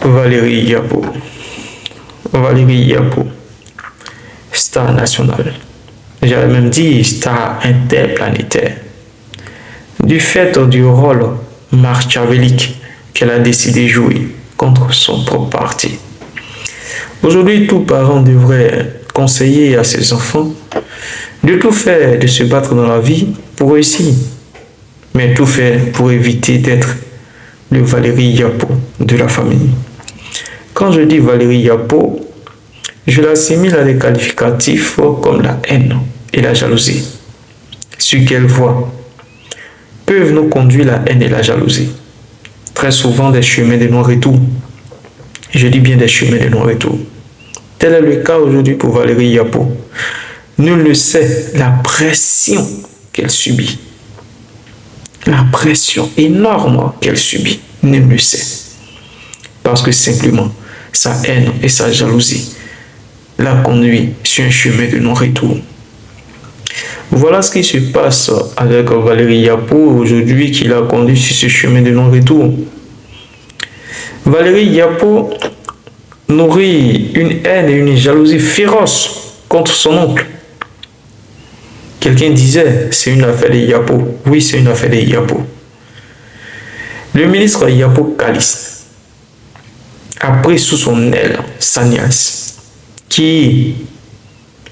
Valérie Yapo. Valérie Yapo, star nationale. J'allais même dire star interplanétaire. Du fait du rôle machiavélique qu'elle a décidé de jouer contre son propre parti. Aujourd'hui, tout parent devrait conseiller à ses enfants de tout faire, de se battre dans la vie pour réussir, mais tout faire pour éviter d'être le Valérie Yapo de la famille. Quand je dis Valérie Yapo, je l'assimile à des qualificatifs comme la haine et la jalousie. Ce qu'elle voit peuvent nous conduire la haine et la jalousie. Très souvent des chemins de non-retour. Je dis bien des chemins de non-retour. Tel est le cas aujourd'hui pour Valérie Yapo. Nul ne sait la pression qu'elle subit. La pression énorme qu'elle subit. Nul ne sait. Parce que simplement, sa haine et sa jalousie la conduit sur un chemin de non-retour. Voilà ce qui se passe avec Valérie Yapo aujourd'hui qui l'a conduit sur ce chemin de non-retour. Valérie Yapo nourrit une haine et une jalousie féroce contre son oncle. Quelqu'un disait, c'est une affaire de Yapo. Oui, c'est une affaire de Yapo. Le ministre Yapo Kalis a pris sous son aile sa nièce, qui,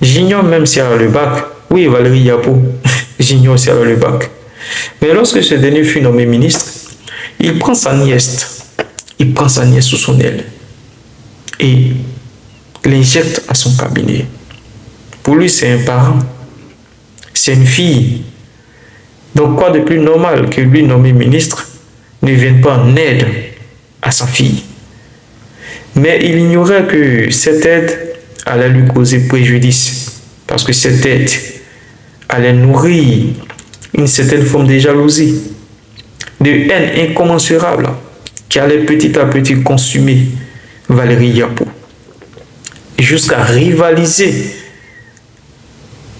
j'ignore même si elle a le bac. Oui, Valérie Yapo, j'ignore si elle a le bac. Mais lorsque ce dernier fut nommé ministre, il prend sa nièce sous son aile et l'injecte à son cabinet. Pour lui, c'est un parent, c'est une fille. Donc, quoi de plus normal que lui, nommé ministre, ne vienne pas en aide à sa fille. Mais il ignorait que cette aide allait lui causer préjudice, parce que cette aide allait nourrir une certaine forme de jalousie, de haine incommensurable, qui allait petit à petit consumer Valérie Yapo, jusqu'à rivaliser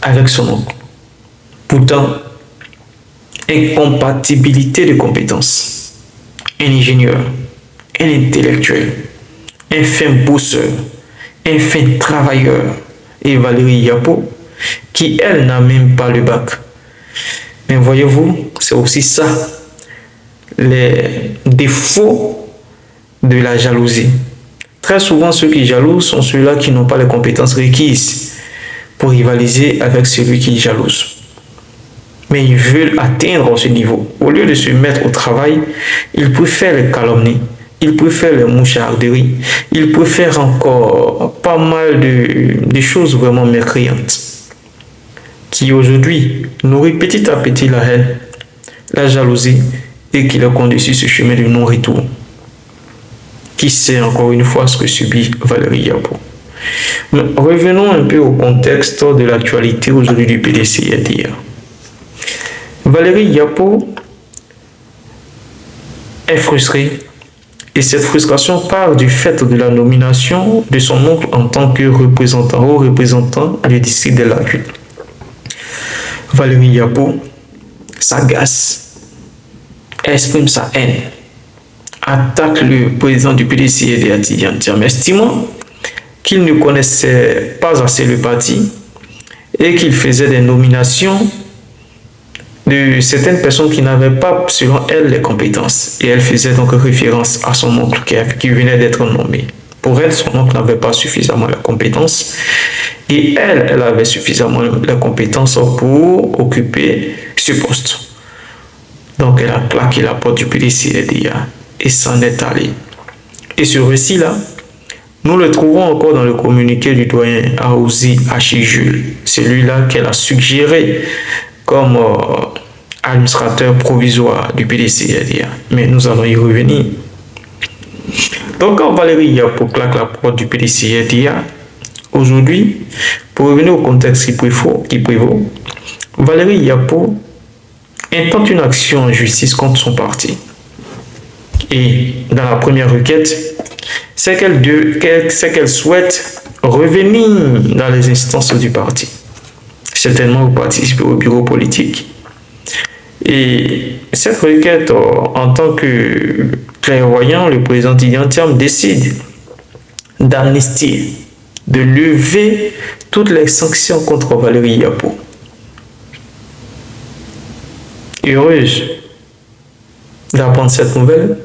avec son oncle. Pourtant, incompatibilité de compétences. Un ingénieur, un intellectuel, un fin bosseur, un fin travailleur, et Valérie Yapo, qui elle n'a même pas le bac. Mais voyez-vous, c'est aussi ça, les défauts de la jalousie. Très souvent, ceux qui jalousent sont ceux-là qui n'ont pas les compétences requises pour rivaliser avec celui qui jalouse. Mais ils veulent atteindre ce niveau. Au lieu de se mettre au travail, ils préfèrent les calomnies, ils préfèrent les moucharderies, ils préfèrent encore pas mal de choses vraiment mécréantes, qui aujourd'hui nourrit petit à petit la haine, la jalousie, et qui les conduit sur ce chemin de non-retour. Qui sait encore une fois ce que subit Valérie Yapo. Mais revenons un peu au contexte de l'actualité aujourd'hui du PDCIDA. Valérie Yapo est frustrée, et cette frustration part du fait de la nomination de son oncle en tant que haut représentant du district de Lacune. Valérie Yapo s'agace, exprime sa haine, attaque le président du PDCIDA, estimant qu'il ne connaissait pas assez le parti et qu'il faisait des nominations de certaines personnes qui n'avaient pas, selon elle, les compétences. Et elle faisait donc référence à son oncle qui venait d'être nommé. Pour elle, son oncle n'avait pas suffisamment la compétence. Et elle avait suffisamment la compétence pour occuper ce poste. Donc, elle a claqué la porte du PDCIDA et s'en est allée. Et ce récit-là, nous le trouvons encore dans le communiqué du doyen Aouzi Achijul, celui-là qu'elle a suggéré comme administrateur provisoire du PDCIDA. Mais nous allons y revenir. Donc, quand Valérie Yapo claque la porte du PDCIDA, aujourd'hui, pour revenir au contexte qui prévaut, Valérie Yapo intente une action en justice contre son parti. Et dans la première requête, c'est qu'elle souhaite revenir dans les instances du parti, certainement pour participer au bureau politique. Et cette requête, en tant que clairvoyant, le président Tidjane Thiam décide d'amnistier, de lever toutes les sanctions contre Valérie Yapo. Heureuse d'apprendre cette nouvelle,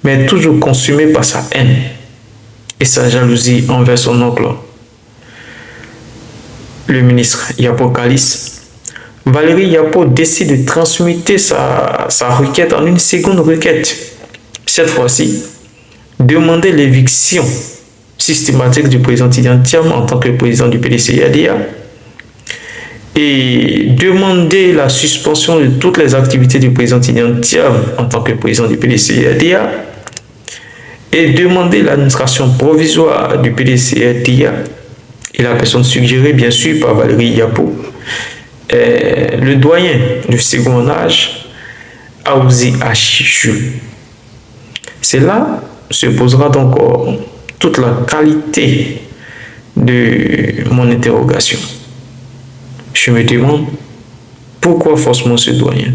mais toujours consumée par sa haine et sa jalousie envers son oncle, le ministre Yapo Kalis, Valérie Yapo décide de transmuter sa requête en une seconde requête. Cette fois-ci, demander l'éviction systématique du président Tidjane Thiam en tant que président du PDCIADIA et demander la suspension de toutes les activités du président Tidjane Thiam en tant que président du PDCIADIA et demander l'administration provisoire du PDCIADIA et la personne suggérée bien sûr par Valérie Yapo, le doyen du second âge, Aouzi Achi Jules. C'est là se posera donc toute la qualité de mon interrogation. Je me demande pourquoi forcément ce doyen.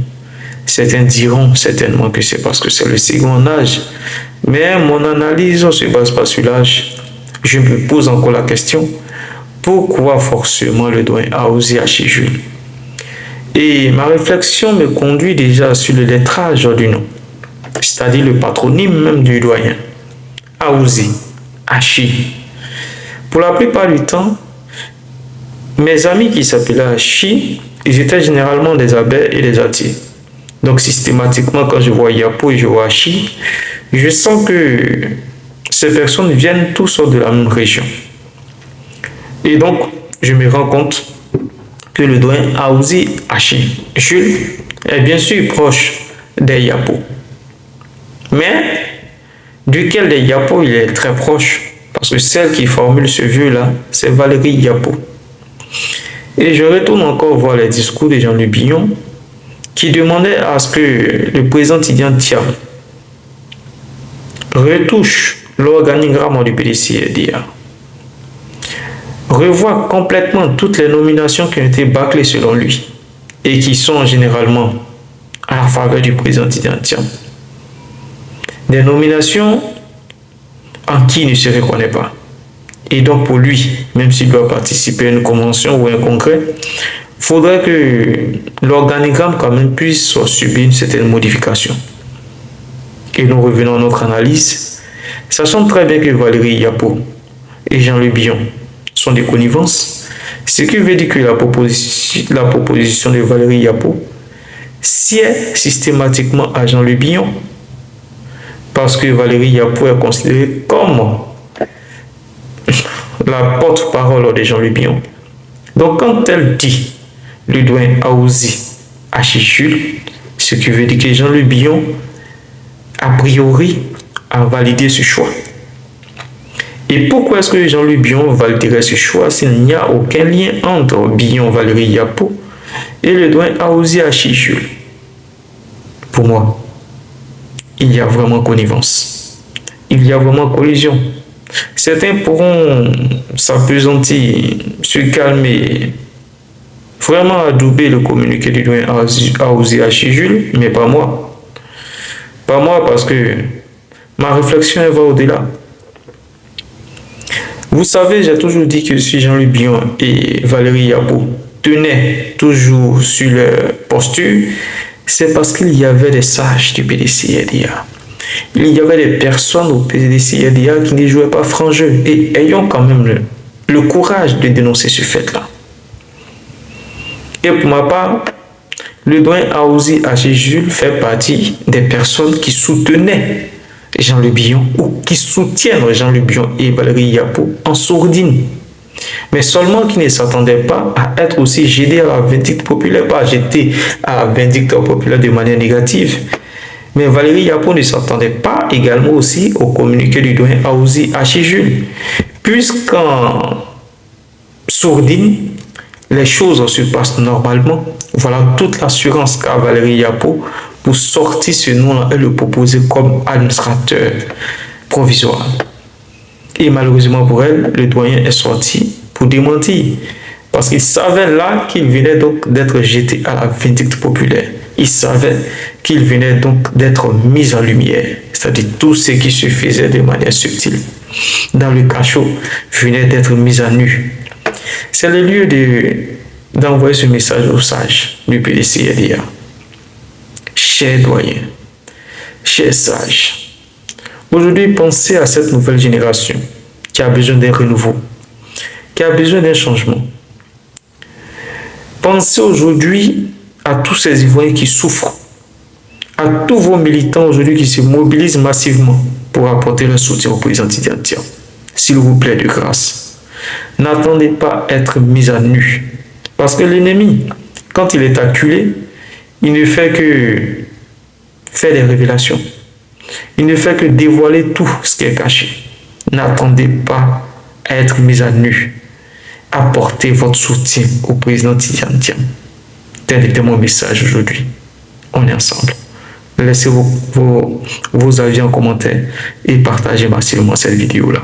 Certains diront certainement que c'est parce que c'est le second âge, mais mon analyse ne se base pas sur l'âge. Je me pose encore la question, pourquoi forcément le doyen Aouzi Achi Jules? Et ma réflexion me conduit déjà sur le lettrage du nom, c'est-à-dire le patronyme même du doyen, Aouzi Achi. Pour la plupart du temps, mes amis qui s'appelaient Achi, ils étaient généralement des Abers et des Atiers. Donc systématiquement, quand je vois Yapo et je vois Achi, je sens que ces personnes viennent tous de la même région. Et donc, je me rends compte que le doyen Aouzi Achi Jules est bien sûr proche des Yapo. Mais duquel des Yapo il est très proche, parce que celle qui formule ce vœu-là, c'est Valérie Yapo. Et je retourne encore voir les discours de Jean-Louis Billon, qui demandait à ce que le président Tidjane Thiam retouche l'organigramme du PDCIADIA, revoit complètement toutes les nominations qui ont été bâclées selon lui et qui sont généralement à la faveur du président Tidjane Thiam. Des nominations en qui il ne se reconnaît pas. Et donc pour lui, même s'il doit participer à une convention ou à un congrès, il faudrait que l'organigramme quand même puisse subir une certaine modification. Et nous revenons à notre analyse, sachant très bien que Valérie Yapo et Jean-Louis Billon sont des connivences, ce qui veut dire que la proposition de Valérie Yapo sied systématiquement à Jean-Louis Billon, parce que Valérie Yapo est considérée comme la porte-parole de Jean-Louis Billon. Donc quand elle dit le doyen Aouzi Achi Jules, ce qui veut dire que Jean-Louis Billon, a priori, a validé ce choix. Et pourquoi est-ce que Jean-Louis Billon validerait ce choix s'il n'y a aucun lien entre Billon, Valérie Yapo et le doyen Aouzi Achi Jules? Pour moi, il y a vraiment connivence. Il y a vraiment collision. Certains pourront s'appesantir, se calmer, vraiment adouber le communiqué du doyen Aouzi Achi Jules, mais pas moi. Pas moi parce que ma réflexion elle va au-delà. Vous savez, j'ai toujours dit que si Jean-Louis Billon et Valérie Yapo tenaient toujours sur leur posture, c'est parce qu'il y avait des sages du PDCIADIA. Il y avait des personnes au PDCIADIA qui ne jouaient pas franc jeu et ayant quand même le courage de dénoncer ce fait-là. Et pour ma part, le doyen Aouzi Achi Jules fait partie des personnes qui soutenaient Jean-Louis Billon ou qui soutiennent Jean-Louis Billon et Valérie Yapo en sourdine. Mais seulement qui ne s'attendaient pas à être aussi jetés à la vindicte populaire, pas jetés à la vindicte populaire de manière négative. Mais Valérie Yapo ne s'attendait pas également aussi au communiqué du doyen Aouzi Achi Jules, puisqu'en sourdine, les choses se passent normalement. Voilà toute l'assurance qu'a Valérie Yapo pour sortir ce nom-là et le proposer comme administrateur provisoire. Et malheureusement pour elle, le doyen est sorti pour démentir. Parce qu'il savait là qu'il venait donc d'être jeté à la vindicte populaire. Il savait qu'il venait donc d'être mis en lumière, c'est-à-dire tout ce qui se faisait de manière subtile dans le cachot venait d'être mis à nu. C'est le lieu d'envoyer ce message aux sages du PDCLIA. Chers doyens, chers sages, aujourd'hui pensez à cette nouvelle génération qui a besoin d'un renouveau, qui a besoin d'un changement. Pensez aujourd'hui à tous ces Ivoiriens qui souffrent, à tous vos militants aujourd'hui qui se mobilisent massivement pour apporter leur soutien au président Tidjane. S'il vous plaît, de grâce, n'attendez pas à être mis à nu. Parce que l'ennemi, quand il est acculé, il ne fait que faire des révélations. Il ne fait que dévoiler tout ce qui est caché. N'attendez pas à être mis à nu. Apportez votre soutien au président Tidjane. Tel était mon message aujourd'hui. On est ensemble. Laissez vos avis en commentaire et partagez massivement cette vidéo-là.